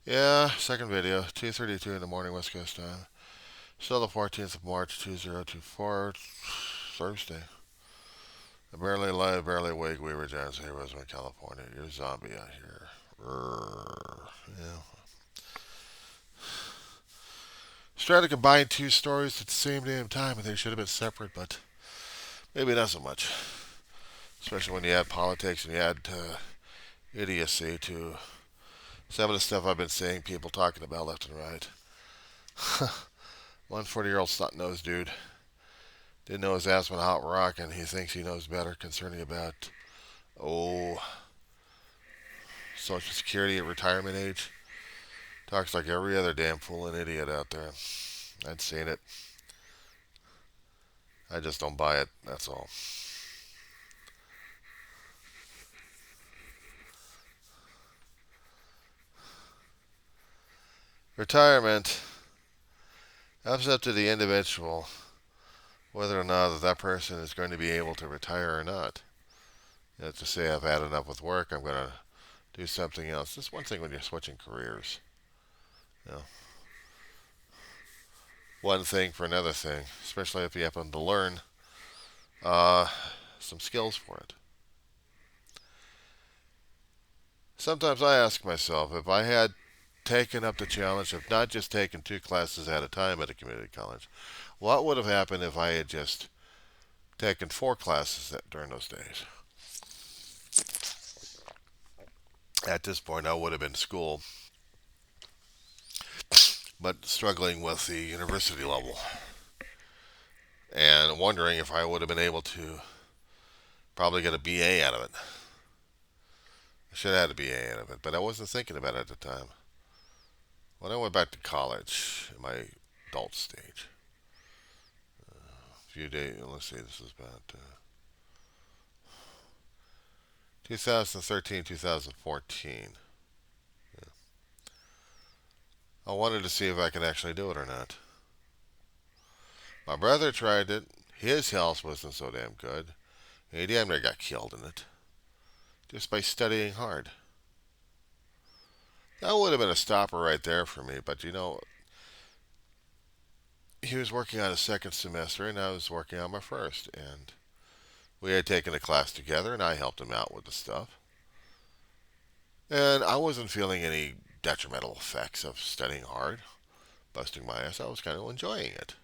Yeah, second video, 2:32 in the morning West Coast time. Still the 14th of March, 2024, Thursday. Barely alive, barely awake. We were down here, Rosemont, California. You're a zombie out here. Yeah. Just trying to combine two stories at the same damn time, and they should have been separate, but maybe not so much. Especially when you add politics and you add idiocy to some of the stuff I've been seeing people talking about left and right. 140-year-old snot-nosed dude didn't know his ass went hot rock, and he thinks he knows better concerning about oh Social Security at retirement age. Talks like every other damn fool and idiot out there. I'd seen it. I just don't buy it. That's all. Retirement. That's up to the individual whether or not that person is going to be able to retire or not. You have to say, I've had enough with work. I'm going to do something else. That's one thing when you're switching careers. You know, one thing for another thing, especially if you happen to learn uh, some skills for it. Sometimes I ask myself if I had taken up the challenge of not just taking two classes at a time at a community college, what would have happened if I had just taken four classes during those days? At this point, I would have been in school, but struggling with the university level and wondering if I would have been able to probably get a BA out of it. I should have had a BA out of it, but I wasn't thinking about it at the time. When I went back to college in my adult stage, a few days, let's see, this is about 2013, 2014. Yeah. I wanted to see if I could actually do it or not. My brother tried it. His health wasn't so damn good. He damn near got killed in it just by studying hard. That would have been a stopper right there for me, but he was working on his second semester and I was working on my first. And we had taken a class together and I helped him out with the stuff. And I wasn't feeling any detrimental effects of studying hard, busting my ass. I was kind of enjoying it.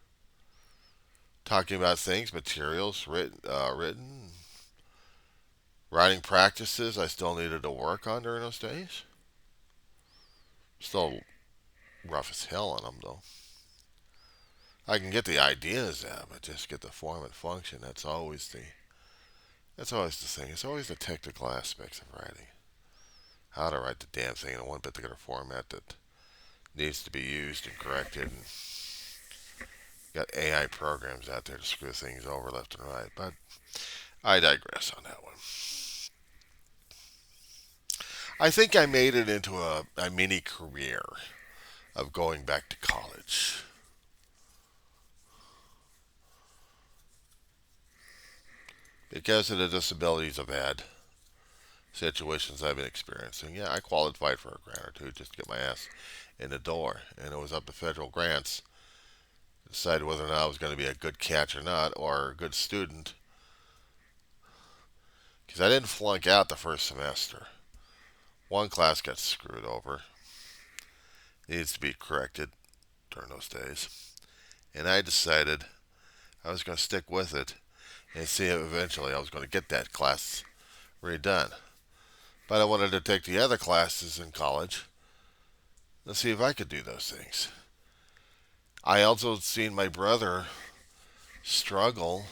Talking about things, materials written, writing practices I still needed to work on during those days. Still rough as hell on them though. I can get the ideas out, but just get the form and function. That's always the thing. It's always the technical aspects of writing. How to write the damn thing in one particular format that needs to be used and corrected. And got AI programs out there to screw things over left and right. But I digress on that one. I think I made it into a mini career of going back to college. Because of the disabilities I've had, situations I've been experiencing, yeah, I qualified for a grant or two just to get my ass in the door. And it was up to federal grants to decide whether or not I was going to be a good catch or not, or a good student. Because I didn't flunk out the first semester. One class got screwed over. Needs to be corrected during those days. And I decided I was going to stick with it and see if eventually I was going to get that class redone. But I wanted to take the other classes in college and see if I could do those things. I also seen my brother struggle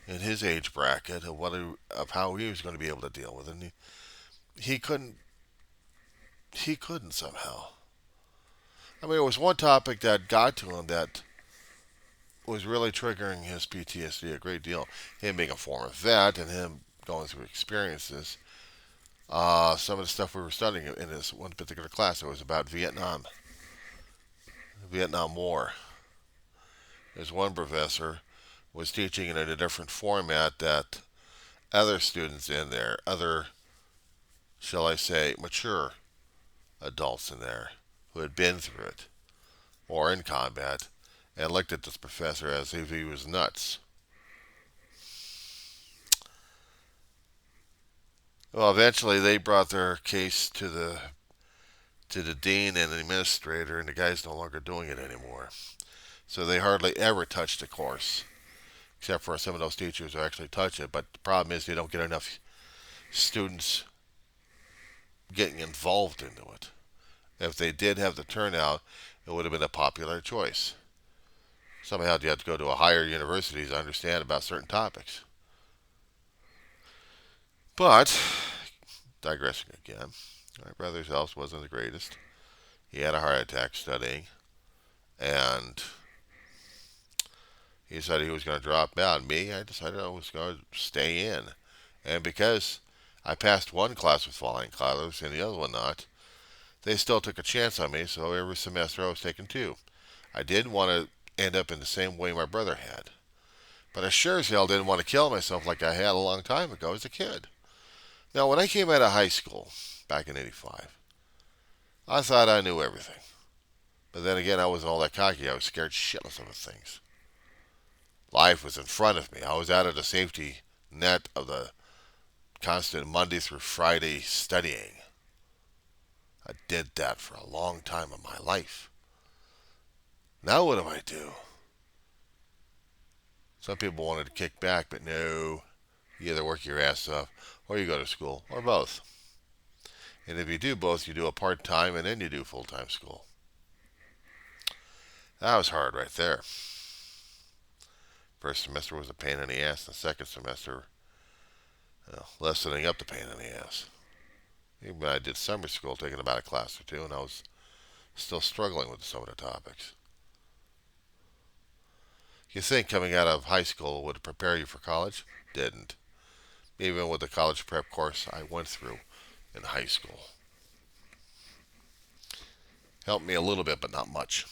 in his age bracket of how he was going to be able to deal with it. And he couldn't. He couldn't somehow. I mean, it was one topic that got to him that was really triggering his PTSD a great deal. Him being a former vet and him going through experiences. Some of the stuff we were studying in this one particular class, it was about Vietnam, Vietnam War. His one professor was teaching in a different format that other students in there, other, shall I say, mature adults in there who had been through it or in combat and looked at this professor as if he was nuts. Well, eventually they brought their case to the dean and the administrator, and the guy's no longer doing it anymore. So they hardly ever touch the course, except for some of those teachers who actually touch it. But the problem is they don't get enough students getting involved into it. If they did have the turnout, it would have been a popular choice. Somehow you have to go to a higher university to understand about certain topics. But, digressing again, my brother's health wasn't the greatest. He had a heart attack studying, and he decided he was going to drop out. Me, I decided I was going to stay in. And because I passed one class with flying colors and the other one not, they still took a chance on me, so every semester I was taking two. I didn't want to end up in the same way my brother had. But I sure as hell didn't want to kill myself like I had a long time ago as a kid. Now, when I came out of high school, back in '85, I thought I knew everything. But then again, I wasn't all that cocky. I was scared shitless of things. Life was in front of me. I was out of the safety net of the constant Monday through Friday studying. I did that for a long time in my life. Now what do I do? Some people wanted to kick back, but no. You either work your ass off, or you go to school, or both. And if you do both, you do a part-time and then you do full-time school. That was hard right there. First semester was a pain in the ass. The second semester, lessening up the pain in the ass. Even when I did summer school, taking about a class or two, and I was still struggling with some of the topics. You think coming out of high school would prepare you for college? Didn't. Even with the college prep course I went through in high school. Helped me a little bit, but not much.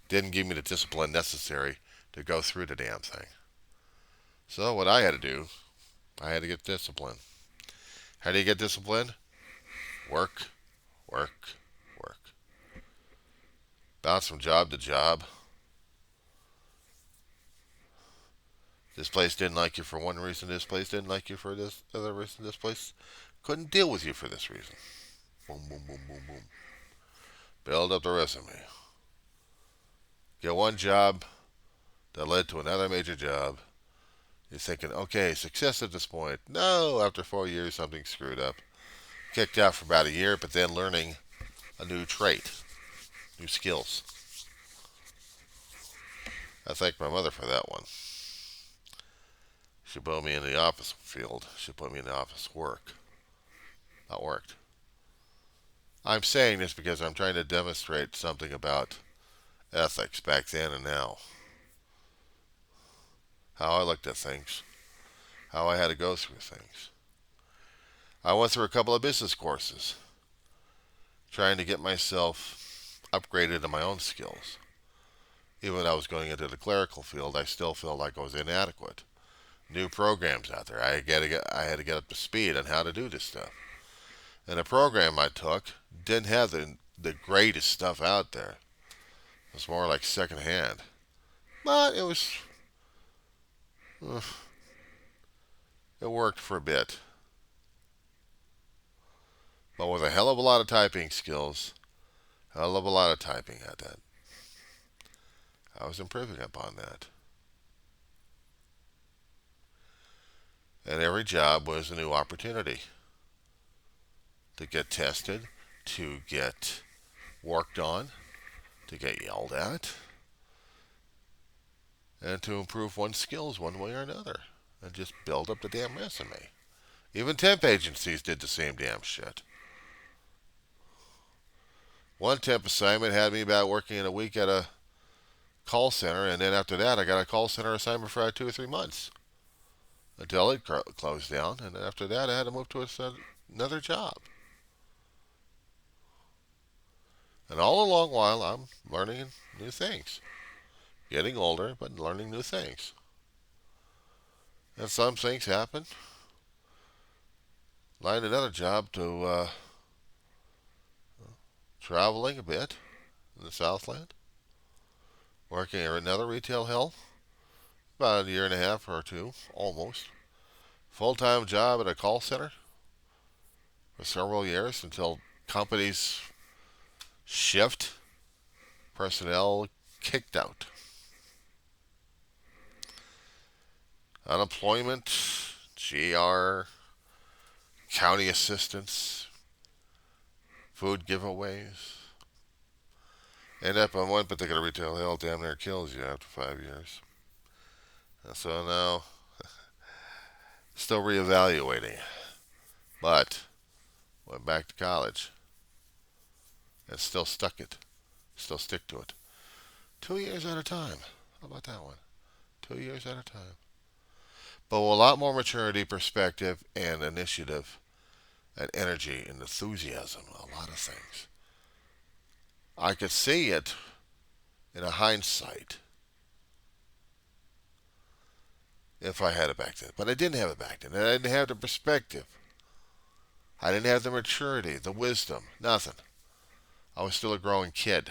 Didn't give me the discipline necessary to go through the damn thing. So what I had to do, I had to get discipline. How do you get discipline? Work, work, work. Bounce from job to job. This place didn't like you for one reason. This place didn't like you for this other reason. This place couldn't deal with you for this reason. Boom, boom, boom, boom, boom. Build up the resume. Get one job that led to another major job. You're thinking, okay, success at this point. No, after 4 years, something screwed up. Kicked out for about a year, but then learning a new trait, new skills. I thank my mother for that one. She put me in the office field. She put me in the office work. Not worked. I'm saying this because I'm trying to demonstrate something about ethics back then and now. How I looked at things. How I had to go through things. I went through a couple of business courses. Trying to get myself upgraded in my own skills. Even when I was going into the clerical field, I still felt like I was inadequate. New programs out there. I had to get up to speed on how to do this stuff. And the program I took didn't have the greatest stuff out there. It was more like secondhand. But it was... it worked for a bit. But with a hell of a lot of typing skills, a hell of a lot of typing at that. I was improving upon that. And every job was a new opportunity to get tested, to get worked on, to get yelled at, and to improve one's skills one way or another, and just build up the damn resume. Even temp agencies did the same damn shit. One temp assignment had me about working in a week at a call center, and then after that I got a call center assignment for 2 or 3 months until it closed down, and then after that I had to move to another job. And all along while I'm learning new things. Getting older, but learning new things. And some things happen. Lined another job to traveling a bit in the Southland, working at another retail hill, about a year and a half or two, almost. Full-time job at a call center for several years until companies shift, personnel kicked out. Unemployment, GR, county assistance, food giveaways. End up on one particular retail hill, damn near kills you after 5 years. And so now, still reevaluating. But, went back to college. And still stuck it. Still stick to it. 2 years at a time. How about that one? 2 years at a time. But with a lot more maturity, perspective, and initiative, and energy, and enthusiasm. A lot of things. I could see it in a hindsight if I had it back then. But I didn't have it back then. And I didn't have the perspective. I didn't have the maturity, the wisdom, nothing. I was still a growing kid.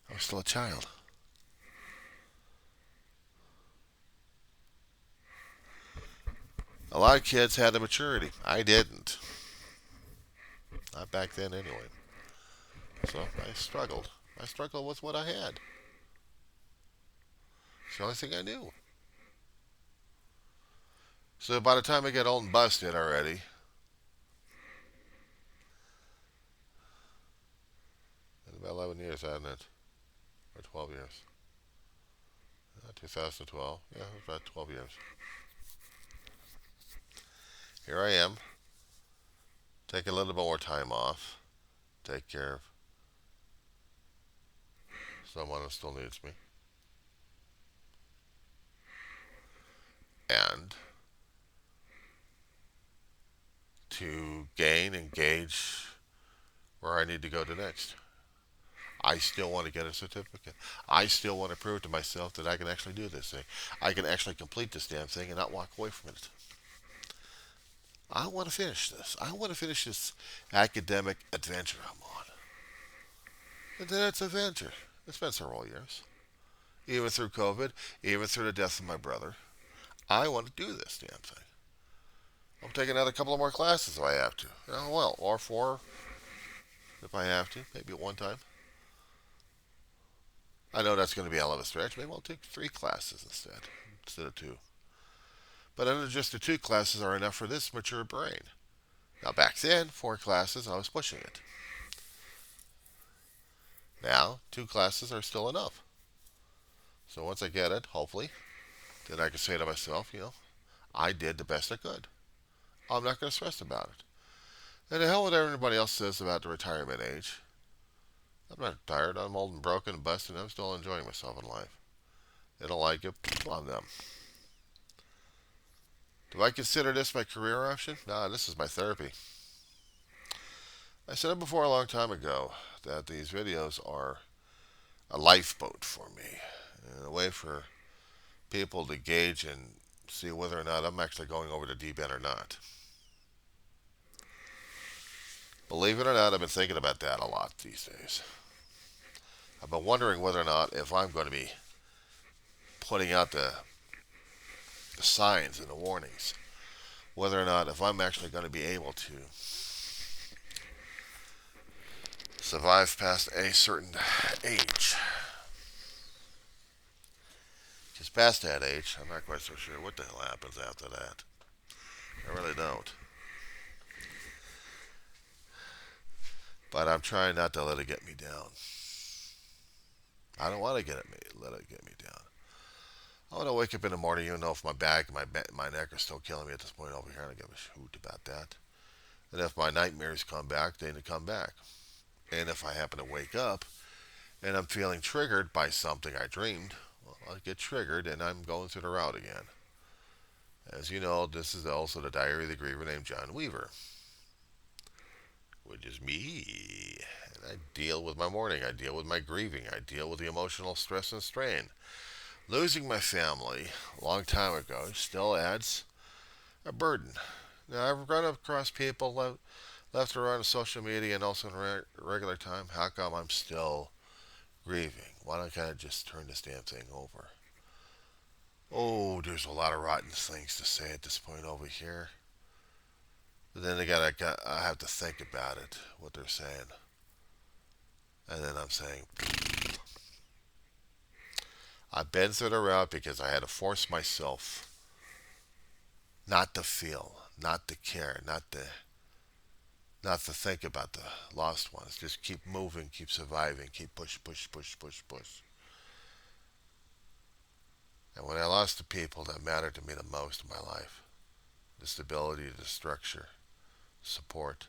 I was still a child. A lot of kids had the maturity. I didn't. Not back then anyway. So I struggled. I struggled with what I had. It's the only thing I knew. So by the time I get old and busted already, it's about 11 years, hasn't it? Or 12 years. 2012. Yeah, it was about 12 years. Here I am, taking a little bit more time off, take care of someone who still needs me. And to gain and gauge where I need to go to next. I still want to get a certificate. I still want to prove to myself that I can actually do this thing. I can actually complete this damn thing and not walk away from it. I want to finish this. I want to finish this academic adventure I'm on. And then it's an adventure. It's been several years. Even through COVID, even through the death of my brother. I want to do this damn thing. I'm taking another couple of more classes if I have to. Well, or 4 if I have to, maybe at one time. I know that's going to be a hell of a stretch. Maybe I'll take 3 classes instead of 2. But under just the 2 classes are enough for this mature brain. Now back then, 4 classes, I was pushing it. Now, 2 classes are still enough. So once I get it, hopefully, then I can say to myself, I did the best I could. I'm not going to stress about it. And the hell with everybody else says about the retirement age. I'm not tired. I'm old and broken and busted. I'm still enjoying myself in life. They don't like it. On them. Do I consider this my career option? Nah, this is my therapy. I said it before a long time ago that these videos are a lifeboat for me. And a way for people to gauge and see whether or not I'm actually going over the deep end or not. Believe it or not, I've been thinking about that a lot these days. I've been wondering whether or not if I'm going to be putting out the signs and the warnings, whether or not if I'm actually going to be able to survive past a certain age. Because past that age, I'm not quite so sure what the hell happens after that. I really don't. But I'm trying not to let it get me down. I don't want to let it get me down. I want to wake up in the morning, even though if my back and my neck are still killing me at this point over here, I don't give a hoot about that. And if my nightmares come back, they come back. And if I happen to wake up and I'm feeling triggered by something I dreamed, well, I'll get triggered and I'm going through the route again. As you know, this is also the diary of the griever named John Weaver, which is me. And I deal with my mourning. I deal with my grieving. I deal with the emotional stress and strain. Losing my family a long time ago still adds a burden. Now, I've run across people left or right on social media and also in regular time, how come I'm still grieving? Why don't I kind of just turn this damn thing over? Oh, there's a lot of rotten things to say at this point over here. But then again, I have to think about it, what they're saying. And then I'm saying, I've been through the route because I had to force myself not to feel, not to care, not to think about the lost ones. Just keep moving, keep surviving, keep push, push, push, push, push. And when I lost the people that mattered to me the most in my life, the stability, the structure, support,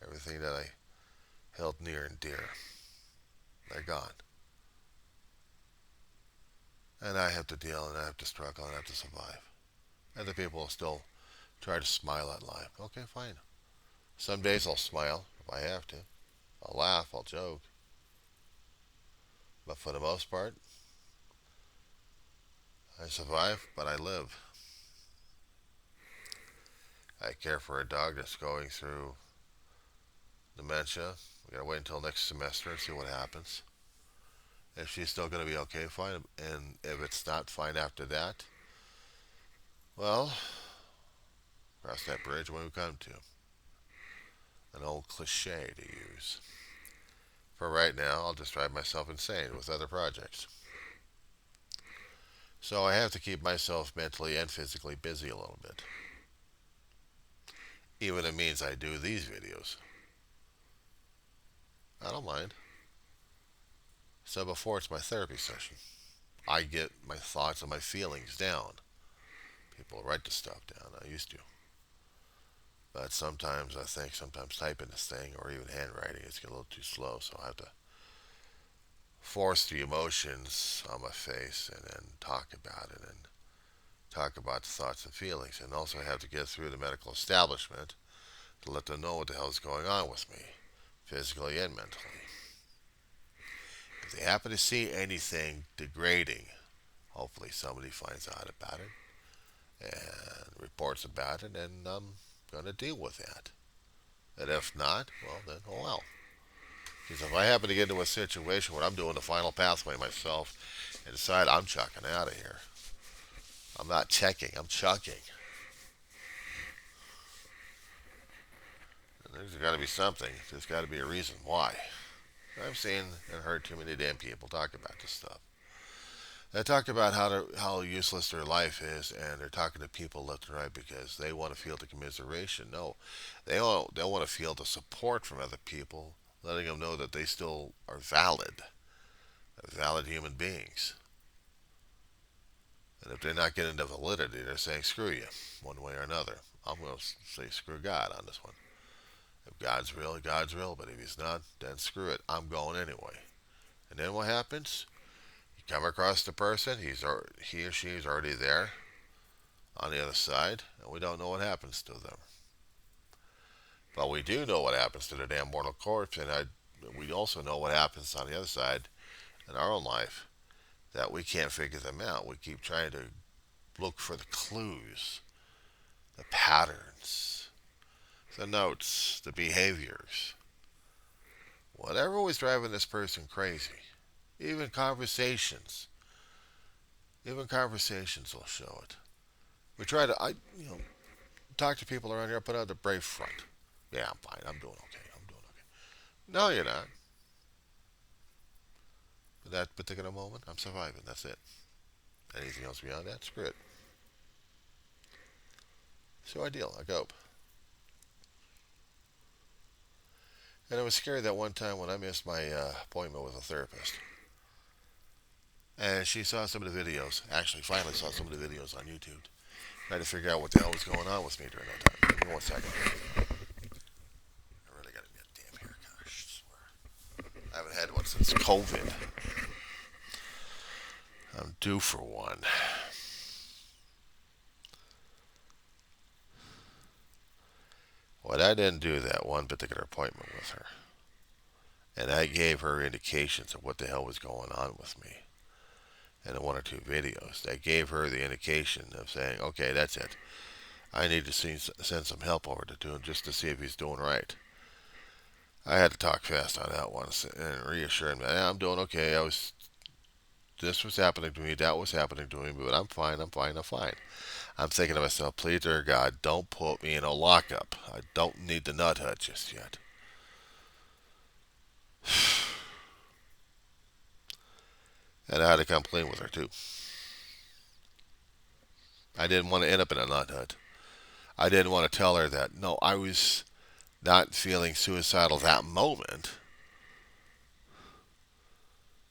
everything that I held near and dear, they're gone. And I have to deal and I have to struggle and I have to survive. And the people will still try to smile at life. Okay, fine. Some days I'll smile if I have to. I'll laugh, I'll joke. But for the most part, I survive, but I live. I care for a dog that's going through dementia. We gotta wait until next semester and see what happens. If she's still gonna be okay, fine. And if it's not fine after that, well, cross that bridge when we come to. An old cliche to use. For right now, I'll just drive myself insane with other projects. So I have to keep myself mentally and physically busy a little bit. Even if it means I do these videos. I don't mind. So before it's my therapy session, I get my thoughts and my feelings down. People write the stuff down. I used to. But sometimes I think sometimes typing this thing or even handwriting is getting a little too slow, so I have to force the emotions on my face and then talk about it and talk about the thoughts and feelings. And also I have to get through the medical establishment to let them know what the hell is going on with me, physically and mentally. If they happen to see anything degrading, hopefully somebody finds out about it and reports about it, and I'm going to deal with that. And if not, well, then, oh well. Because if I happen to get into a situation where I'm doing the final pathway myself and decide I'm chucking out of here, I'm not checking, I'm chucking. And there's got to be something. There's got to be a reason why. I've seen and heard too many damn people talk about this stuff. They talk about how useless their life is, and they're talking to people left and right because they want to feel the commiseration. No, they want to feel the support from other people, letting them know that they still are valid human beings. And if they're not getting the validity, they're saying screw you, one way or another. I'm going to say screw God on this one. If God's real, God's real, but if he's not, then screw it. I'm going anyway. And then what happens? You come across the person, he or she is already there on the other side, and we don't know what happens to them. But we do know what happens to the damn mortal corpse, and we also know what happens on the other side in our own life, that we can't figure them out. We keep trying to look for the clues, the patterns, the notes, the behaviors. Whatever was driving this person crazy. Even conversations. Even conversations will show it. We try to, talk to people around here, put out the brave front. Yeah, I'm fine. I'm doing okay. I'm doing okay. No, you're not. At that particular moment, I'm surviving. That's it. Anything else beyond that, screw it. So I deal. I cope. And I was scared that one time when I missed my appointment with a therapist. And she saw some of the videos. Actually, finally saw some of the videos on YouTube. Trying to figure out what the hell was going on with me during that time. Give me 1 second. I really got to get a damn haircut. I swear. I haven't had one since COVID. I'm due for one. Well, I didn't do that one particular appointment with her. And I gave her indications of what the hell was going on with me. In 1 or 2 videos, that gave her the indication of saying, okay, that's it. I need to send some help over to him just to see if he's doing right. I had to talk fast on that one and reassure him that I'm doing okay. This was happening to me, that was happening to me, but I'm fine, I'm fine, I'm fine. I'm thinking to myself, please, dear God, don't put me in a lockup. I don't need the nut hut just yet. And I had to come clean with her, too. I didn't want to end up in a nut hut. I didn't want to tell her that, no, I was not feeling suicidal that moment,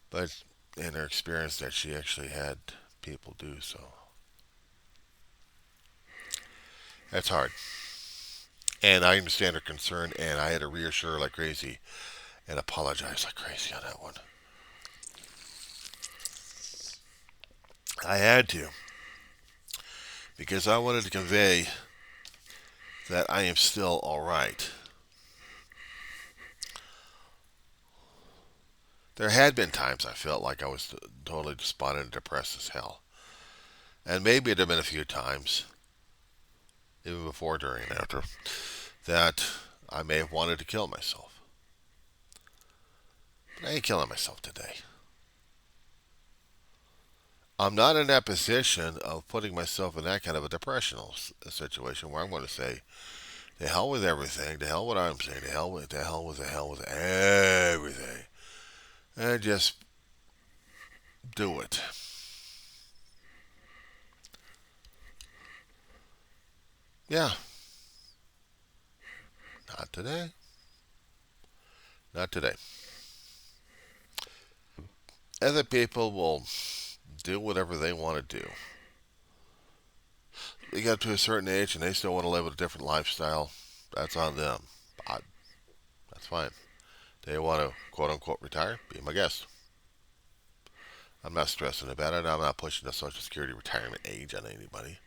but in her experience that she actually had people do so. That's hard. And I understand her concern, and I had to reassure her like crazy and apologize like crazy on that one. I had to, because I wanted to convey that I am still alright. There had been times I felt like I was totally despondent and depressed as hell. And maybe it had been a few times, even before, during, and after, that I may have wanted to kill myself. But I ain't killing myself today. I'm not in that position of putting myself in that kind of a depressional situation where I'm going to say, to hell with everything, to hell with what I'm saying, to hell with everything, and just do it. Yeah, not today. Not today. Other people will do whatever they want to do. They get to a certain age and they still want to live a different lifestyle. That's on them. That's fine. They want to quote unquote retire. Be my guest. I'm not stressing about it. I'm not pushing the Social Security retirement age on anybody.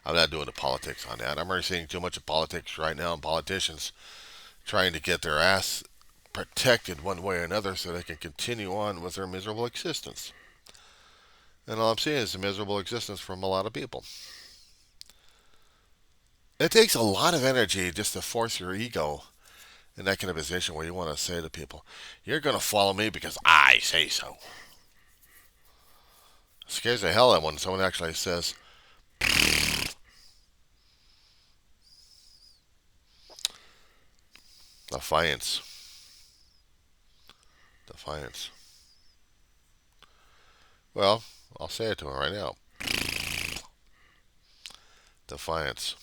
I'm not doing the politics on that. I'm already seeing too much of politics right now, and politicians trying to get their ass protected one way or another so they can continue on with their miserable existence. And all I'm seeing is a miserable existence from a lot of people. It takes a lot of energy just to force your ego in that kind of position where you want to say to people, you're going to follow me because I say so. It scares the hell out of when someone actually says, defiance. Defiance. Well, I'll say it to him right now. Defiance.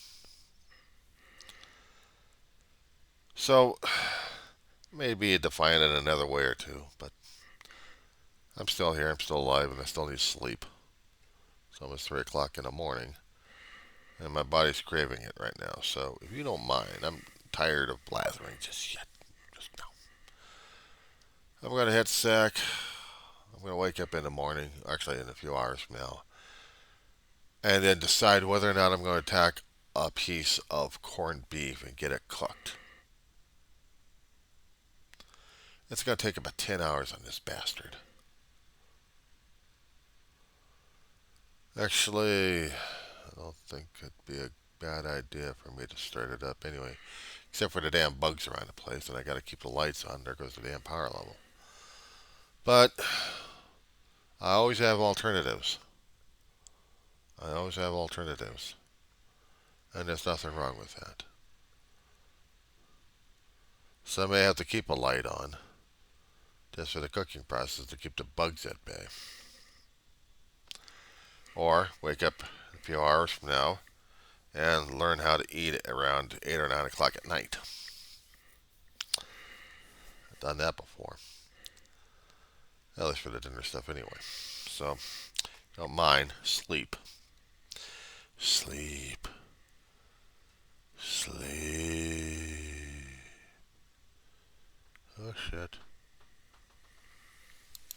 So, maybe defiant in another way or two, but I'm still here, I'm still alive, and I still need sleep. It's almost 3 o'clock in the morning, and my body's craving it right now. So, if you don't mind, I'm tired of blathering just yet. Just now. I'm going to hit sack. I'm going to wake up in the morning, actually in a few hours from now, and then decide whether or not I'm going to attack a piece of corned beef and get it cooked. It's going to take about 10 hours on this bastard. Actually, I don't think it'd be a bad idea for me to start it up anyway. Except for the damn bugs around the place, and I got to keep the lights on. There goes the damn power level. But I always have alternatives. I always have alternatives. And there's nothing wrong with that. So I may have to keep a light on just for the cooking process to keep the bugs at bay. Or wake up a few hours from now and learn how to eat it around 8 or 9 o'clock at night. I've done that before. At least for the dinner stuff anyway. So, don't mind. Sleep. Sleep. Sleep. Oh shit.